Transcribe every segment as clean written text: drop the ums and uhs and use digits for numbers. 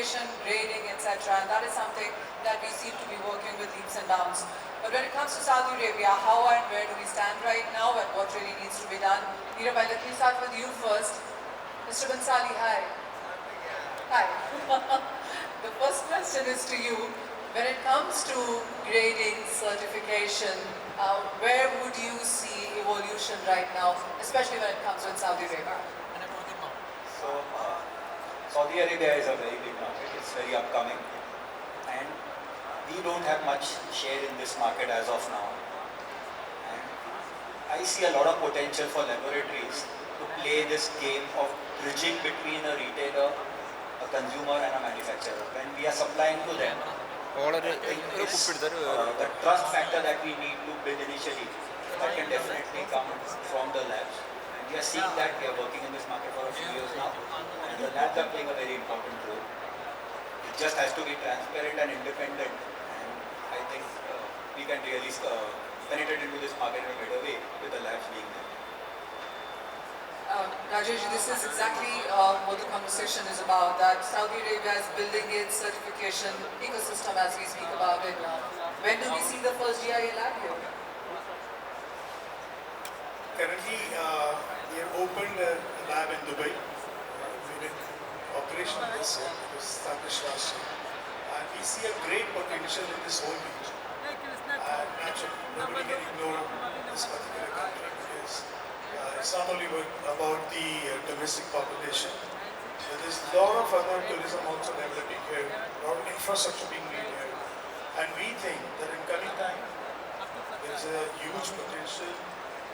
certification, grading, etc. And that is something that we seem to be working with leaps and bounds. But when it comes to Saudi Arabia, how and where do we stand right now and what really needs to be done? Mirabai, let me start with you first. Mr. Bansali, hi. Hi. The first question is to you. When it comes to grading, certification, where would you see evolution right now, especially when it comes to Saudi Arabia? So, Saudi Arabia is a very big market. It's very upcoming, and we don't have much share in this market as of now. And I see a lot of potential for laboratories to play this game of bridging between a retailer, a consumer, and a manufacturer. When we are supplying to them, the trust factor that we need to build initially, that can definitely come from the labs. And we are seeing that. We are working in this market for a few years now, and the labs are playing a very important role. It just has to be transparent and independent, and I think we can really penetrate into this market in a better way with the labs being there. Rajesh, this is exactly what the conversation is about, that Saudi Arabia is building its certification ecosystem as we speak about it. When do we see the first GIA lab here? Currently, we have opened a lab in Dubai. We did operation this year. It was established last year. And we see a great potential in this whole region. And naturally, nobody can ignore this particular country because it's not only about the domestic population, but there's a lot of other tourism also developing here, a lot of infrastructure being made here. And we think that in coming time, there's a huge potential,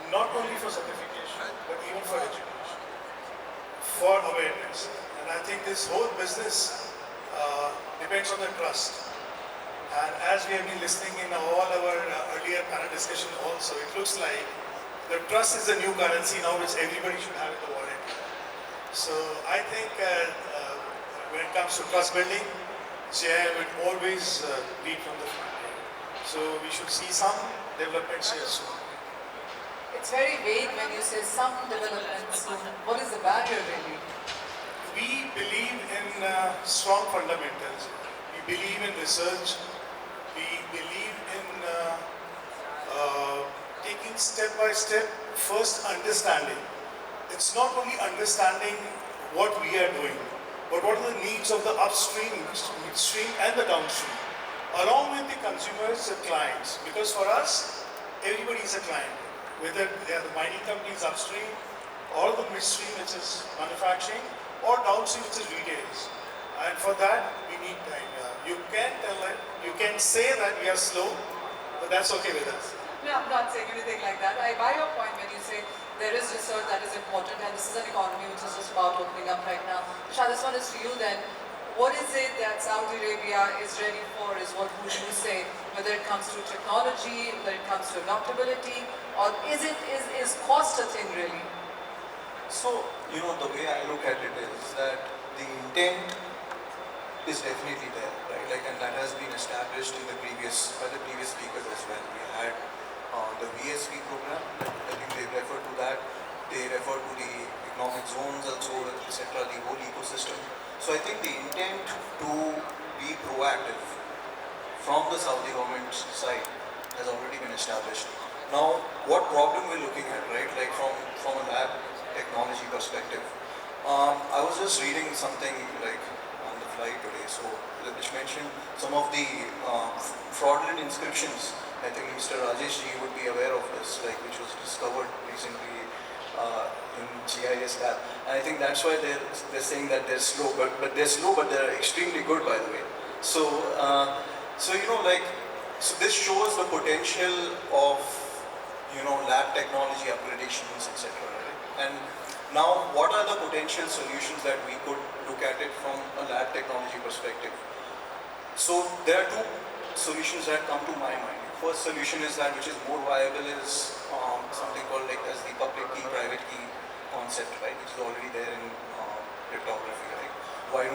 not only for certification, but even for education, for awareness. And I think this whole business depends on the trust. And as we have been listening in all our earlier panel discussion also, it looks like the trust is the new currency now which everybody should have in the wallet. So I think when it comes to trust building, JI will always lead from the front. So we should see some developments here soon. It's very vague when you say some developments. What is the barrier really? We believe in strong fundamentals. We believe in research. We believe in taking step by step, first understanding. It's not only understanding what we are doing, but what are the needs of the upstream, midstream and the downstream, along with the consumers and clients. Because for us, everybody is a client, whether they are the mining companies upstream, or the midstream which is manufacturing, or downstream which is retailers. And for that, we need time. You can tell it, you can say that we are slow, but that's okay with us. No, I'm not saying anything like that. I buy your point when you say there is research that is important, and this is an economy which is just about opening up right now. Shah, this one is to you then. What is it that Saudi Arabia is ready for, is what would you say, whether it comes to technology, whether it comes to adaptability, or is cost a thing really? So, the way I look at it is that the intent is definitely there, right? And that has been established in by the previous speakers as well. We had the VSP program, I think they refer to that. They refer to the economic zones also, etc., the whole ecosystem. So I think the intent to be proactive from the Saudi government's side has already been established. Now, what problem we're looking at, right? From a lab technology perspective. I was just reading something on the fly today, so which mentioned some of the fraudulent inscriptions. I think Mr. Rajesh ji would be aware of this, which was discovered recently in GIS lab. And I think that's why they're saying that they're slow, but they're extremely good, by the way. So this shows the potential of lab technology upgradations, etc. Right? And now, what are the potential solutions that we could look at it from a lab technology perspective? So there are two solutions that come to my mind. First solution is that which is more viable is something called as the public key, private key concept, right? Which is already there in cryptography, right? Why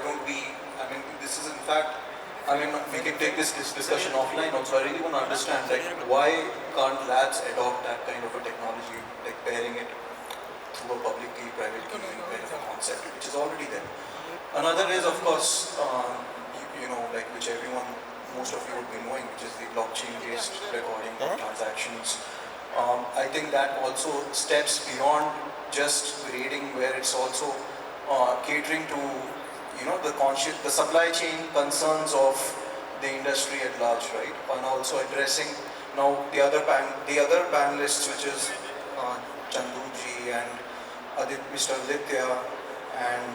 don't we, this is in fact, we can take this discussion offline also. I really want to understand why can't labs adopt that kind of a technology, pairing it through a public key, private key kind of a concept, which is already there. Another is, of course, you know, like which everyone, most of you would be knowing, which is the blockchain-based recording of transactions. I think that also steps beyond just grading, where it's also catering to, you know, the supply chain concerns of the industry at large, right? And also addressing now the other panelists, which is Chanduji and Mr. Aditya, and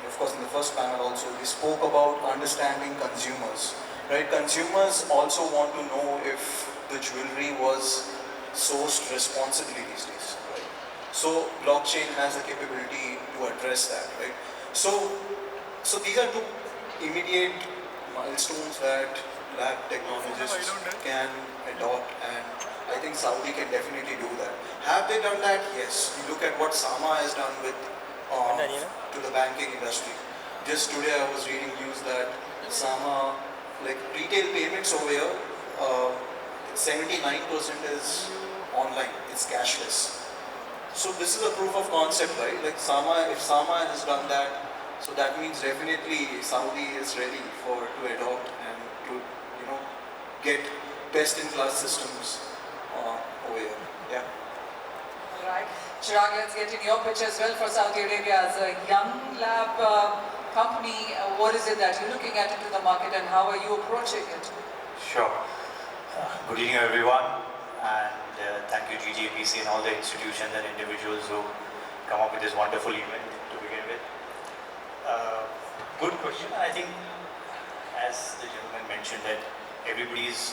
of course in the first panel also we spoke about understanding consumers, right? Consumers also want to know if the jewelry was sourced responsibly these days, right? So blockchain has the capability to address that, right? So these are two immediate milestones that lab technologists can adopt, and I think Saudi can definitely do that. Have they done that? Yes. You look at what Sama has done with to the banking industry. Just today I was reading news that Sama, like retail payments over here, 79% is online. It's cashless. So this is a proof of concept, right? Like Sama, if Sama has done that, so that means definitely Saudi is ready to adopt and to, you know, get best-in-class systems over here. Yeah. All right. Chirag, let's get in your pitch as well for Saudi Arabia as a young lab company. What is it that you're looking at into the market and how are you approaching it? Sure. Good evening, everyone, and thank you, GJPC, and all the institutions and individuals who come up with this wonderful event to begin with. Good question. I think, as the gentleman mentioned, that everybody's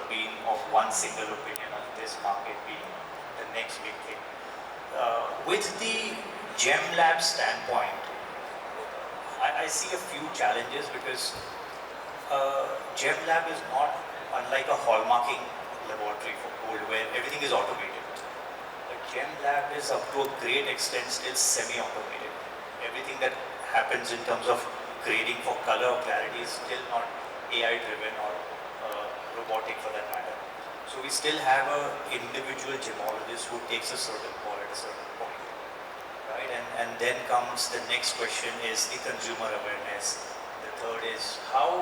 been of one single opinion of this market being the next big thing. With the Gem Lab standpoint, I see a few challenges because Gem Lab is not unlike a hallmarking laboratory for gold where everything is automated. The Gem Lab is up to a great extent still semi-automated. Everything that happens in terms of grading for color or clarity is still not AI driven or robotic for that matter. So we still have an individual gemologist who takes a certain call at a certain point, right? And then comes the next question is the consumer awareness. The third is how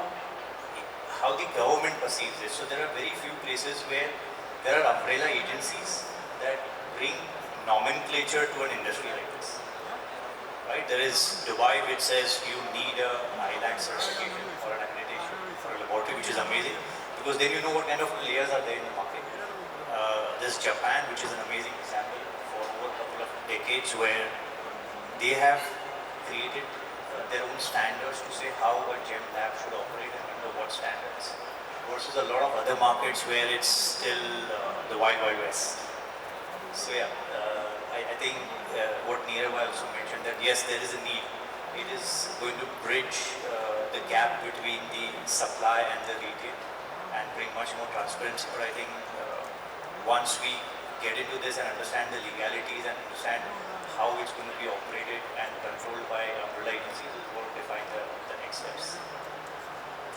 the government perceives this. So there are very few places where there are umbrella agencies that bring nomenclature to an industry like this. Right? There is Dubai which says you need a ILAC certification or an accreditation for a laboratory, which is amazing because then you know what kind of players are there in the market. There's Japan, which is an amazing example for over a couple of decades where they have created their own standards to say how a gem lab should operate and under what standards, versus a lot of other markets where it's still the wild west. So yeah, I think what Neerav also mentioned, that yes, there is a need. It is going to bridge the gap between the supply and the retail and bring much more transparency. But I think once we get into this and understand the legalities and understand how it's going to be operated and controlled by umbrella agencies, is what will define the next steps.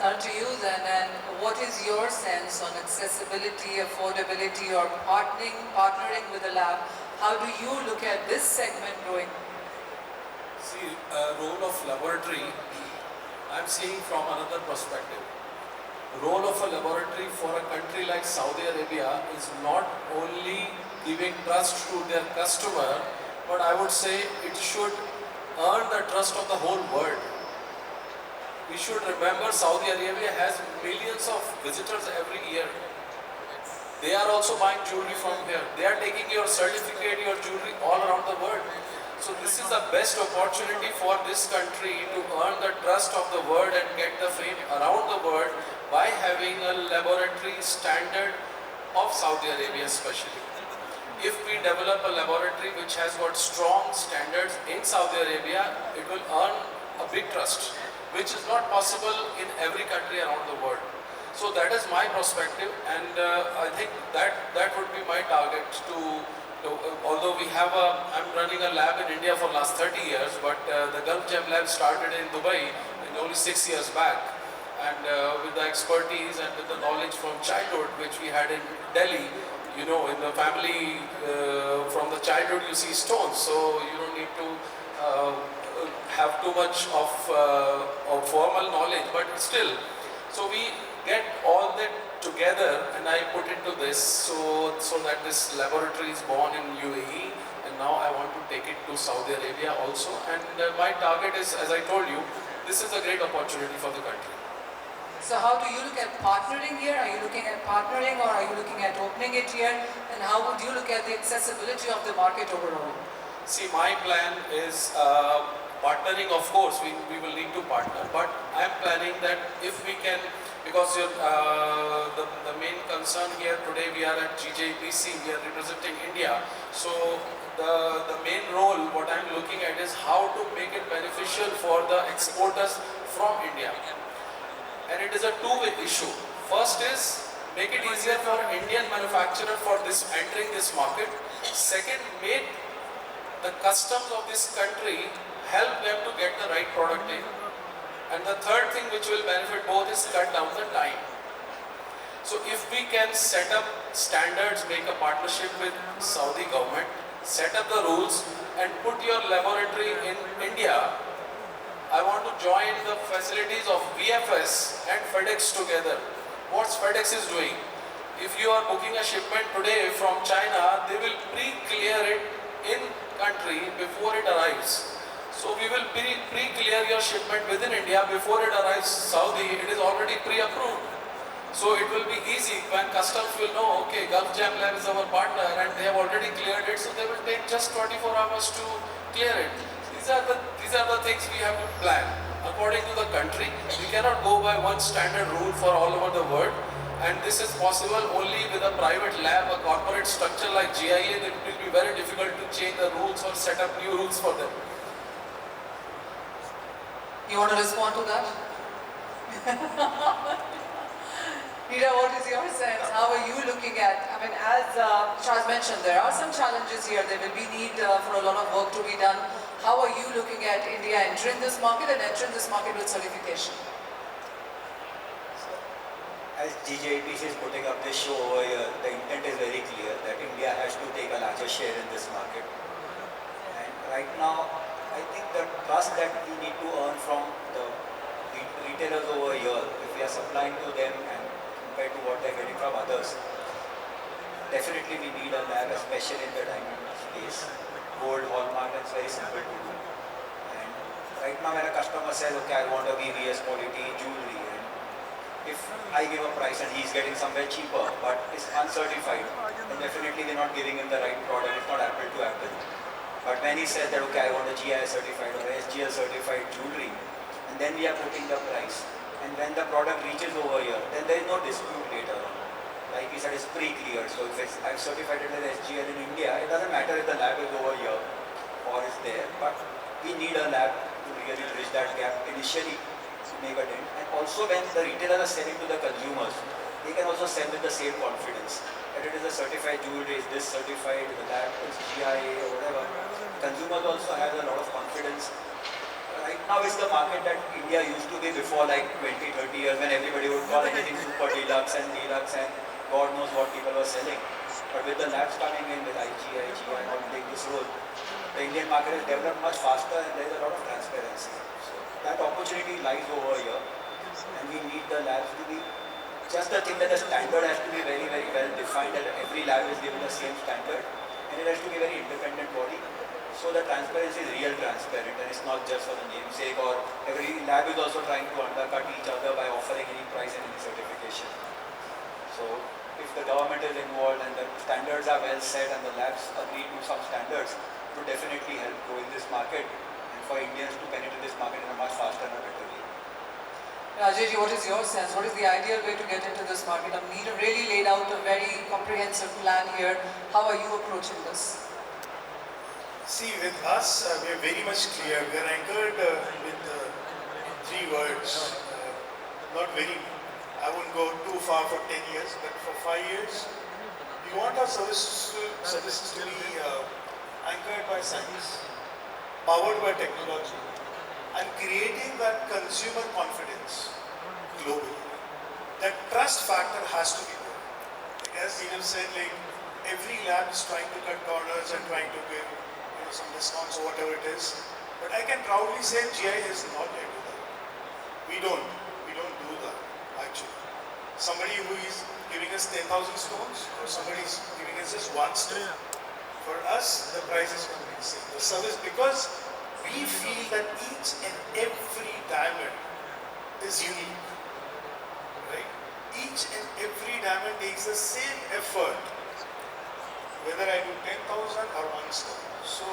Turn to you then, and what is your sense on accessibility, affordability, or partnering with the lab? How do you look at this segment growing? See, role of laboratory, I'm seeing from another perspective. Role of a laboratory for a country like Saudi Arabia is not only giving trust to their customer, but I would say it should earn the trust of the whole world. We should remember Saudi Arabia has millions of visitors every year. They are also buying jewelry from here. They are taking your certificate, your jewelry all around the world. So this is the best opportunity for this country to earn the trust of the world and get the fame around the world by having a laboratory standard of Saudi Arabia especially. If we develop a laboratory which has got strong standards in Saudi Arabia, it will earn a big trust, which is not possible in every country around the world. So that is my perspective, and I think that would be my target to although I'm running a lab in India for last 30 years, but the Gulf Gem Lab started in Dubai only 6 years back, and with the expertise and with the knowledge from childhood which we had in Delhi, in the family, from the childhood you see stones, so you don't need to have too much of formal knowledge, but still, so we get all that together and I put into this, so that this laboratory is born in UAE, and now I want to take it to Saudi Arabia also, and my target is, as I told you, this is a great opportunity for the country. So how do you look at partnering here? Are you looking at partnering or are you looking at opening it here? And how would you look at the accessibility of the market overall? See, my plan is partnering. Of course, we will need to partner, but I'm planning that if we can, because the main concern here today, we are at GJPC, we are representing India. So the main role, what I'm looking at is how to make it beneficial for the exporters from India. And it is a two-way issue. First is make it easier for Indian manufacturer for this entering this market. Second, make the customs of this country help them to get the right product in. And the third thing which will benefit both is cut down the time. So if we can set up standards, make a partnership with Saudi government, set up the rules and put your laboratory in India, I want to join the facilities of VFS and FedEx together. What FedEx is doing, if you are booking a shipment today from China, they will pre-clear it in country before it arrives. So we will pre-clear your shipment within India before it arrives Saudi. It is already pre-approved. So it will be easy when customs will know, okay, Gulf Jam Lab is our partner and they have already cleared it, so they will take just 24 hours to clear it. These are the things we have to plan according to the country. We cannot go by one standard rule for all over the world, and this is possible only with a private lab, a corporate structure like GIA. It will be very difficult to change the rules or set up new rules for them. You want to respond to that? Rita, what is your sense? How are you looking at, I mean, as Charles mentioned, there are some challenges here. There will be need for a lot of work to be done. How are you looking at India entering this market and entering this market with certification? As GJPC is putting up this show over here, the intent is very clear that India has to take a larger share in this market. And right now, I think the trust that we need to earn from the retailers over here, if we are supplying to them and compared to what they're getting from others, definitely we need a lab, especially in the diamond space. Gold, hallmark, it's very simple to do. And right now when a customer says, okay, I want a VVS quality jewelry, and if I give a price and he's getting somewhere cheaper, but it's uncertified, then definitely we're not giving him the right product. It's not apple to apple. But when he says that, okay, I want a GI certified or SGL certified jewelry, and then we are putting the price, and when the product reaches over here, then there is no dispute later on. Like he said, it's pre-cleared. So if I've certified it as SGL in India, it doesn't matter if the lab is over here or is there, but we need a lab to really bridge that gap initially to make a dent. And also when the retailers are selling to the consumers, they can also sell with the same confidence that it is a certified jewelry, is this certified, the lab is GIA or whatever. Consumers also have a lot of confidence. Right now it's the market that India used to be before, like 20, 30 years, when everybody would call anything super deluxe and God knows what people were selling. But with the labs coming in with IGI, GI all playing this role, the Indian market has developed much faster and there is a lot of transparency. So that opportunity lies over here, and we need the labs to be just the thing that the standard has to be very, very well defined, that every lab is given the same standard, and it has to be a very independent body. So the transparency is real transparent, and it's not just for the namesake, or every lab is also trying to undercut each other by offering any price and any certification. So if the government is involved and the standards are well set and the labs agree to some standards, it would definitely help grow in this market and for Indians to penetrate this market in a much faster and a better way. Rajesh, what is your sense? What is the ideal way to get into this market? I mean, you really laid out a very comprehensive plan here. How are you approaching this? See, with us, we are very much clear. We are anchored with three words. Not very, I won't go too far for 10 years, but for 5 years, we want our services to be anchored by science, powered by technology, and creating that consumer confidence globally. That trust factor has to be there. As Neil said, like every lab is trying to cut corners and trying to give some discounts or whatever it is. But I can proudly say GI is not like that. We don't do that actually. Somebody who is giving us 10,000 stones or somebody is giving us just one stone. For us, the price is going to be the same. The service, because we feel that each and every diamond is unique, right? Each and every diamond takes the same effort, whether I do 10,000 or one stone. So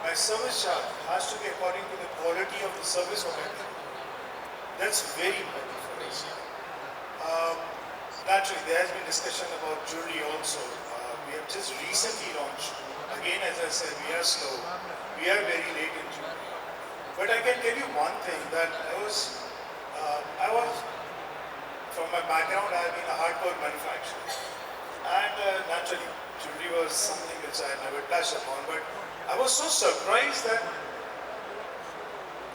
my service charge has to be according to the quality of the service what I do. That's very important for us. Naturally, there has been discussion about jewelry also. We have just recently launched. Again, as I said, we are slow. We are very late in jewelry. But I can tell you one thing that I was from my background, I have been a hardcore manufacturer. And naturally, jewelry was something which I never touched upon. But I was so surprised that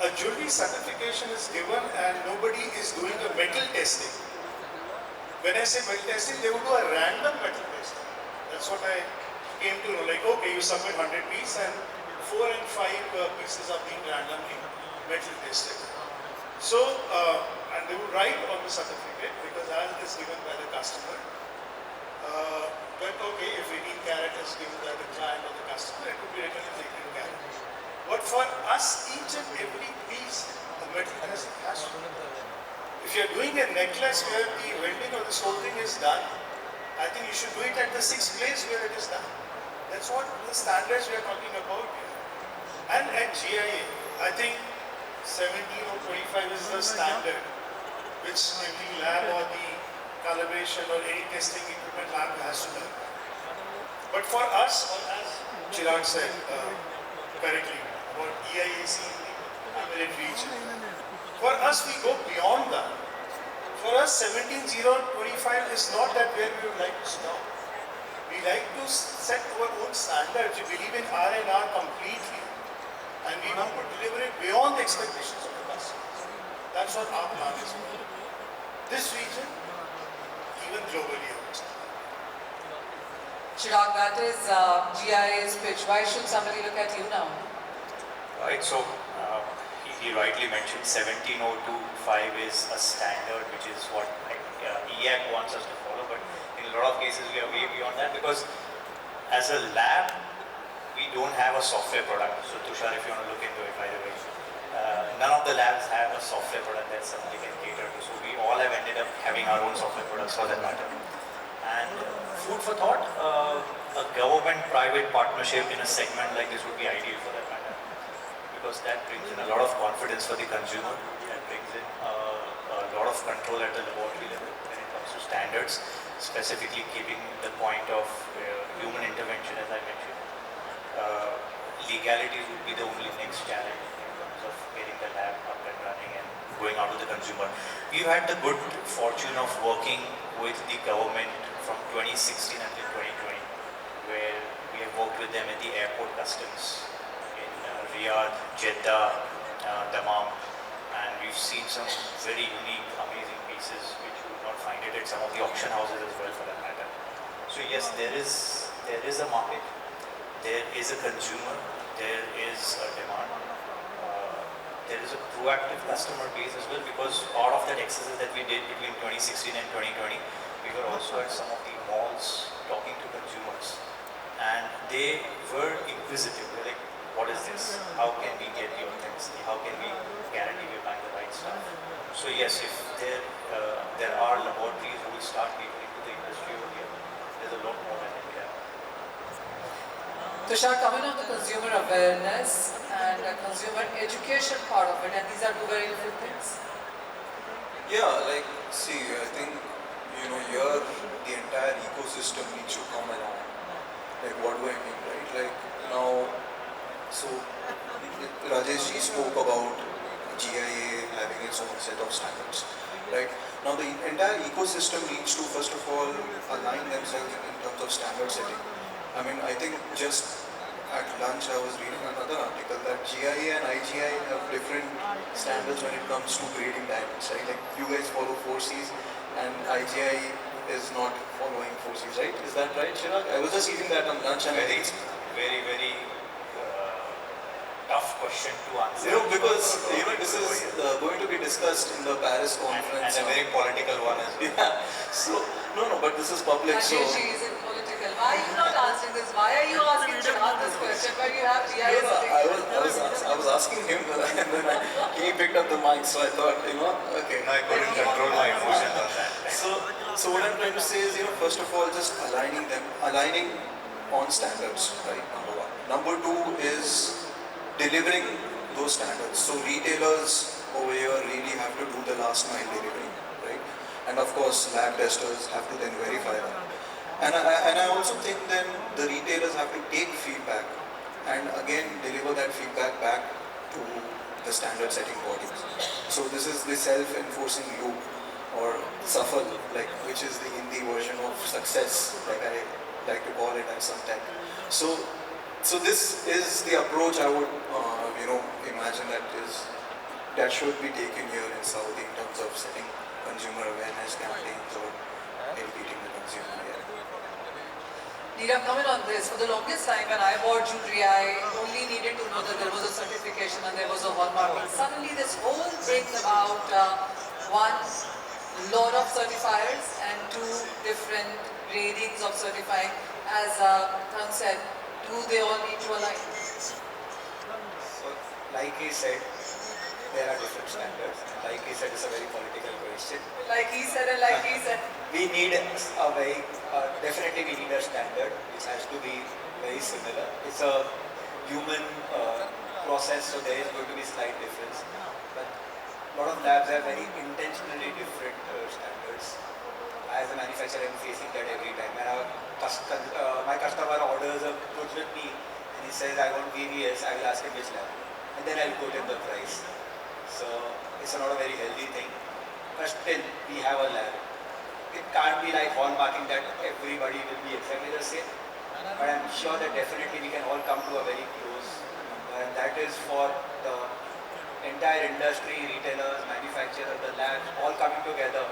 a jewelry certification is given and nobody is doing a metal testing. When I say metal testing, they would do a random metal testing. That's what I came to know. Like, okay, you submit 100 pieces and 4 and 5 pieces are being randomly metal tested. So, and they would write on the certificate because as it is given by the customer, that okay, if 18 carat is given by the client or the customer, it could be written as 18 carat. But for us, each and every piece, the metal testing has to be done. If you are doing a necklace where the welding of this whole thing is done, I think you should do it at the 6th place where it is done. That's what the standards we are talking about here. And at GIA, I think 17 or 25 is the standard which every lab or the calibration or any testing equipment lab has to do. But for us, or as Chirag said correctly about EIAC in the Emirate region, for us we go beyond that. For us 17025 is not that where we would like to stop. We like to set our own standards. We believe in R&R completely. And we want to deliver it beyond the expectations of the customers. That's what our plan is. This region, even globally, I would say. Chirag, that is GIA's pitch. Why should somebody look at you now? Right, so he rightly mentioned 17025 is a standard, which is what EAC wants us to follow, but in a lot of cases we are way beyond that because as a lab, we don't have a software product. So Tushar, if you want to look into it, by the way, none of the labs have a software product that somebody can cater to. So we all have ended up having our own software products for that matter. And food for thought, a government-private partnership in a segment like this would be ideal for that matter. Because that brings in a lot of confidence for the consumer. That brings in a lot of control at the laboratory level when it comes to standards, specifically keeping the point of human intervention, as I mentioned. Legalities would be the only next challenge in terms of getting the lab up and running and going out to the consumer. We've had the good fortune of working with the government from 2016 until 2020, where we have worked with them at the airport customs in Riyadh, Jeddah, Dammam, and we've seen some very unique, amazing pieces which you would not find it at some of the auction houses as well for that matter. So yes, there is a market. There is a consumer, there is a demand, there is a proactive customer base as well because part of that exercise that we did between 2016 and 2020, we were also at some of the malls talking to consumers and they were inquisitive. They were like, what is this? How can we get the authenticity? How can we guarantee we're buying the right stuff? So yes, if there are laboratories who will start catering to the industry over here, there's a lot more than we have. Tushar, coming on the consumer awareness and consumer education part of it, and these are two very different things. Yeah, like, see, I think, you know, here the entire ecosystem needs to come along. Like, what do I mean, right? Like, now, so, Rajesh ji spoke about GIA having its own set of standards, right? Now, the entire ecosystem needs to, first of all, align themselves in terms of standard setting. I mean, I think just at lunch I was reading another article that GIA and IGI have different standards when it comes to grading diamonds, right? Like you guys follow 4Cs and IGI is not following 4Cs, right? Is that right, Chirag? I was just eating that on lunch and Very tough question to answer. Because this is going to be discussed in the Paris And conference. a very political one as well. Yeah. So no, but this is public. So Rajesh is in political. Why are you not answering this? Why are you asking Chirag this question when you have DI no, sitting I was asking him, and then he picked up the mic. So I thought, okay. No, I couldn't control my emotions on that. So what I'm trying to say is, first of all, just aligning on standards, right? Number one. Number two is delivering those standards. So retailers over here really have to do the last mile delivery, right? And of course, lab testers have to then verify that. And I also think then the retailers have to take feedback and again deliver that feedback back to the standard setting bodies. So this is the self-enforcing loop, or shuffle, which is the Hindi version of success, like I like to call it at some time. So this is the approach I would, imagine that should be taken here in Saudi in terms of setting consumer awareness campaigns or educating the consumer. Yeah. Neerav, comment on this. For the longest time when I bought jewelry, I only needed to know that there was a certification and there was a hallmarking. Suddenly this whole thing about one, lot of certifiers and two different gradings of certifying. As Thang said, do they all need to align? So, like he said, there are different standards. Like he said, it's a very political question. Like he said and like he said. We need definitely we need a standard which has to be very similar. It's a human process, so there is going to be slight difference. But a lot of labs have very intentionally different standards. As a manufacturer, I'm facing that every time. When my customer orders a goods with me and he says, I want VVS, I will ask him which lab. And then I'll quote him the price. So it's not a very healthy thing. But still, we have a lab. It can't be like hallmarking that everybody will be exactly the same. But I'm sure that definitely we can all come to a very close number. And that is for the entire industry, retailers, manufacturers, the labs, all coming together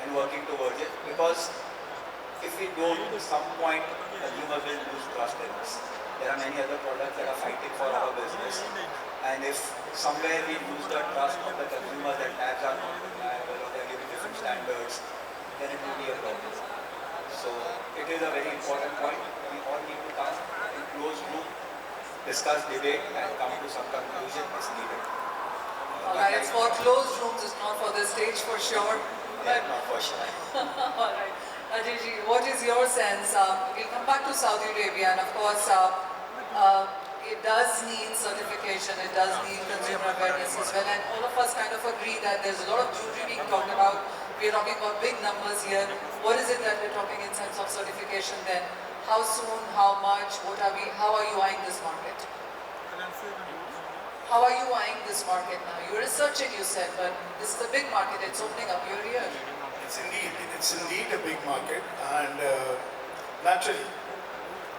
and working towards it. Because if we don't, at some point, consumers will lose trust in us. There are many other products that are fighting for our business. And if somewhere we lose the trust of the consumers that labs are not reliable or they are giving different standards, then it will be a problem. So it is a very important point. We all need to come in closed room, discuss, debate, and come to some conclusion as needed. Alright, it's for closed rooms, it's not for the stage for sure. Yeah, not for sure. Alright. Ajay, what is your sense? We'll come back to Saudi Arabia, and of course, it does need certification, it does need consumer awareness as well, and all of us kind of agree that there's a lot of jewelry being talked about. We're talking about big numbers here. What is it that we're talking in sense of certification then? How soon, how much, how are you eyeing this market? How are you eyeing this market now? You're researching, you said, but this is a big market, it's opening up, you're here. It's indeed a big market, and naturally,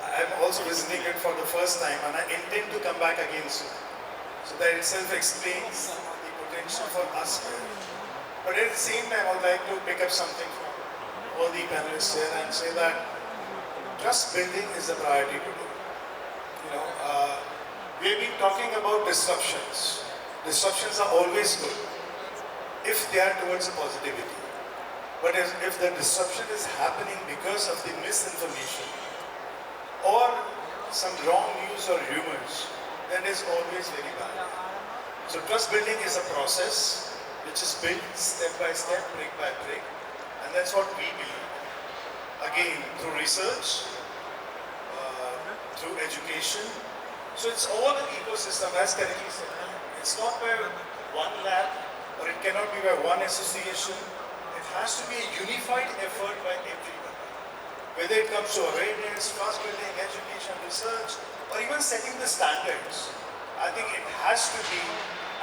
I'm also visiting it for the first time, and I intend to come back again soon. So that itself explains the potential for us here. But at the same time, I would like to pick up something from all the panelists here and say that trust building is a priority today. We've been talking about disruptions. Disruptions are always good if they are towards a positivity. But if the disruption is happening because of the misinformation or some wrong news or rumors, then it's always very bad. So trust building is a process which is built step by step, brick by brick, and that's what we believe. Again, through research, through education. So it's all an ecosystem, as correctly said. It's not by one lab, or it cannot be by one association. It has to be a unified effort by everyone. Whether it comes to awareness, trust building, education, research, or even setting the standards, I think it has to be,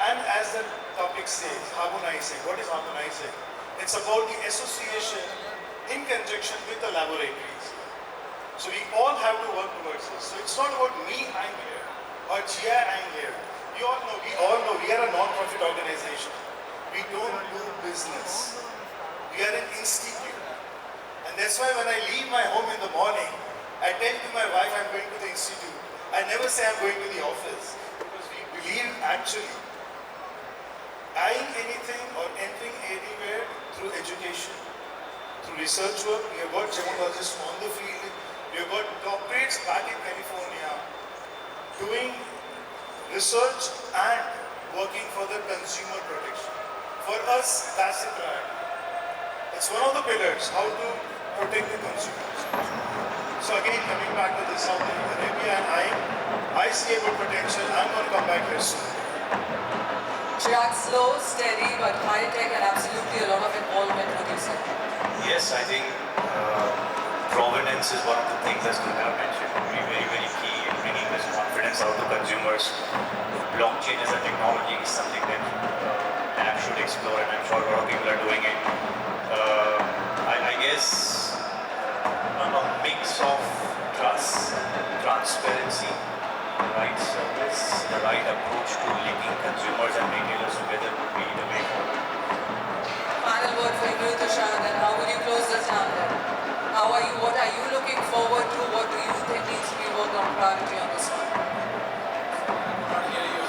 and as the topic says, harmonizing. What is harmonizing? It's about the association in conjunction with the laboratories. So we all have to work towards this. So it's not about me, I'm here, or GI, I'm here. We all know we are a non-profit organization. We don't do business. We are an institute. And that's why when I leave my home in the morning, I tell to my wife I'm going to the institute. I never say I'm going to the office, because we believe actually eyeing anything or entering anywhere through education, through research work. We have got gemologists on the field. We have got doctorates back in California doing research and working for the consumer protection. For us, that's the priority. That's one of the pillars, how to protect the consumers. So again, coming back to the Saudi Arabia, and I see a good potential. I'm going to come back here soon. Chirag, slow, steady, but high tech and absolutely a lot of involvement, what you said. Yes, I think provenance is one of the things as Kunal mentioned will be very, very key in bringing this confidence out to consumers. Blockchain as a technology is something that app should explore, and I'm sure a lot of people are doing it. I guess a mix of trust, transparency, the right service, the right approach to linking consumers and retailers together would be the way forward. Final word for you, Tushar, then how will you close this down then? What are you looking forward to? What do you think needs to be worked on priority on this one? Can't hear you.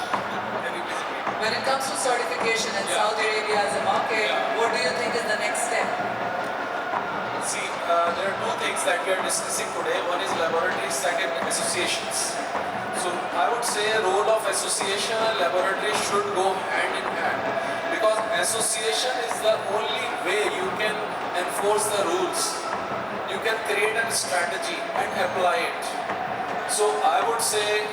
Can you please repeat? When it comes to certification in Yeah. Saudi Arabia as a market, Yeah. what do you think is the next step? See, there are two things that we are discussing today. One is laboratories, second associations. So I would say role of association and laboratory should go hand in hand, because association is the only way you can enforce the rules. You can create a strategy and apply it. So I would say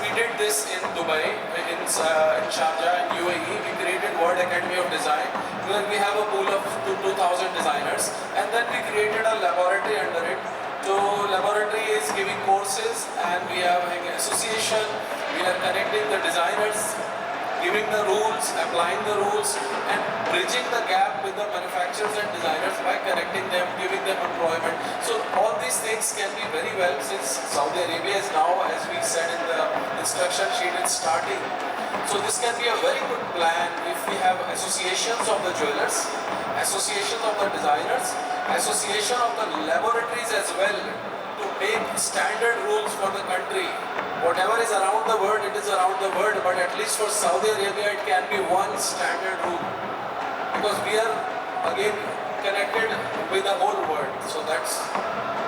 we did this in Dubai, in Sharjah, in UAE. We created World Academy of Design, where we have a pool of 2,000 designers, and then we created a laboratory under it. So laboratory is giving courses, and we are having an association. We are connecting the designers, giving the rules, applying the rules, and bridging the gap with the manufacturers and designers by connecting them, giving them employment. So all these things can be very well, since Saudi Arabia is now, as we said in the instruction sheet, it's starting. So this can be a very good plan if we have associations of the jewelers, associations of the designers, association of the laboratories as well, to make standard rules for the country. Whatever is around the world, it is around the world, but at least for Saudi Arabia, it can be one standard rule. Because we are, again, connected with the whole world. So that's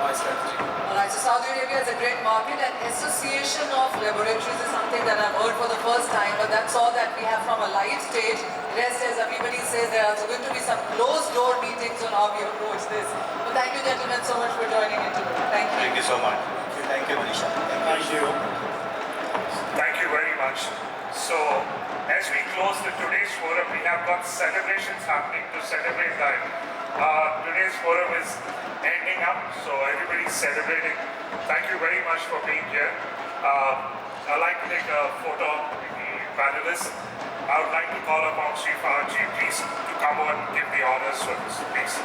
my strategy. Alright, so Saudi Arabia is a great market, and association of laboratories is something that I've heard for the first time, but that's all that we have from a live stage. Rest, as everybody says, there are going to be some closed door meetings on how we approach this. But thank you gentlemen so much for joining in today. Thank you. Thank you so much. Thank you, Manisha. Thank you. Thank you very much. So, as we close today's forum, we have got celebrations happening to celebrate that. Today's forum is ending up, so everybody's celebrating. Thank you very much for being here. I'd like to take a photo with the panelists. I would like to call upon Sri Farji, please, to come and give the honors for this, please.